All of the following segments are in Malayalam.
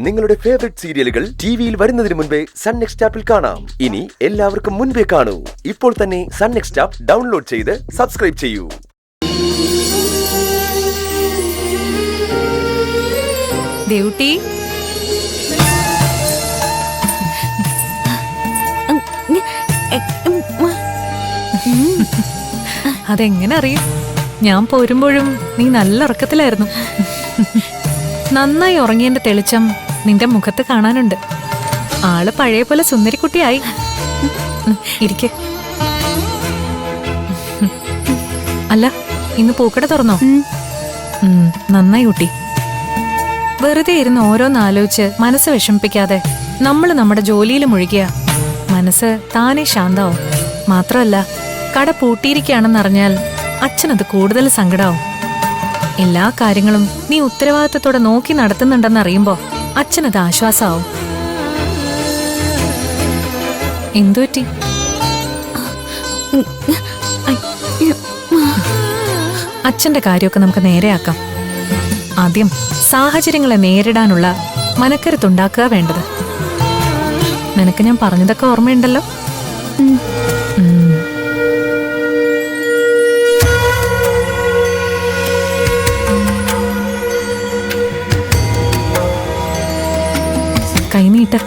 നിങ്ങളുടെ ഫേവറേറ്റ് സീരിയലുകൾ ടിവിയിൽ വരുന്നതിന് മുൻപേ സൺ നെക്സ്റ്റ് ആപ്പിൽ കാണാം. ഇനി എല്ലാവർക്കും മുൻപേ കാണൂ. ഇപ്പോൾ തന്നെ സൺ നെക്സ്റ്റ് ആപ്പ് ഡൗൺലോഡ് ചെയ്ത് സബ്സ്ക്രൈബ് ചെയ്യൂ. ദേവുട്ടി, അതെങ്ങനെ അറിയും? ഞാൻ പോരുമ്പോഴും നീ നല്ല ഉറക്കത്തിലായിരുന്നു. നന്നായി ഉറങ്ങിയതിന്റെ തെളിച്ചം നിന്റെ മുഖത്ത് കാണാനുണ്ട്. ആള് പഴയ പോലെ സുന്ദരിക്കുട്ടിയായി. ഇരിക്കെ. അല്ല, ഇന്ന് പൂക്കട തുറന്നോ? നന്നായി കുട്ടി. വെറുതെ ഇരുന്ന് ഓരോന്നാലോചിച്ച് മനസ്സ് വിഷമിപ്പിക്കാതെ നമ്മൾ നമ്മുടെ ജോലിയിൽ മുഴുകിയ മനസ്സ് താനെ ശാന്താവും. മാത്രമല്ല, കട പൂട്ടിയിരിക്കുകയാണെന്നറിഞ്ഞാൽ അച്ഛനത് കൂടുതൽ സങ്കടാവും. എല്ലാ കാര്യങ്ങളും നീ ഉത്തരവാദിത്തത്തോടെ നോക്കി നടത്തുന്നുണ്ടെന്നറിയുമ്പോ അച്ഛനത് ആശ്വാസമാവും. എന്തുപറ്റി? അച്ഛന്റെ കാര്യമൊക്കെ നമുക്ക് നേരെയാക്കാം. ആദ്യം സാഹചര്യങ്ങളെ നേരിടാനുള്ള മനക്കരുത്തുണ്ടാക്കുക വേണ്ടത്. നിനക്ക് ഞാൻ പറഞ്ഞതൊക്കെ ഓർമ്മയുണ്ടല്ലോ? കൈനീട്ട്.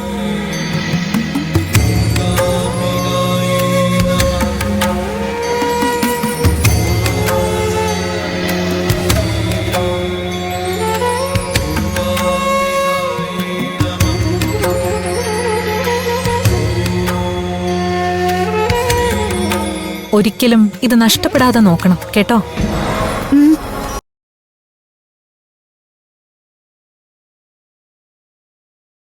ഒരിക്കലും ഇത് നഷ്ടപ്പെടാതെ നോക്കണം കേട്ടോ.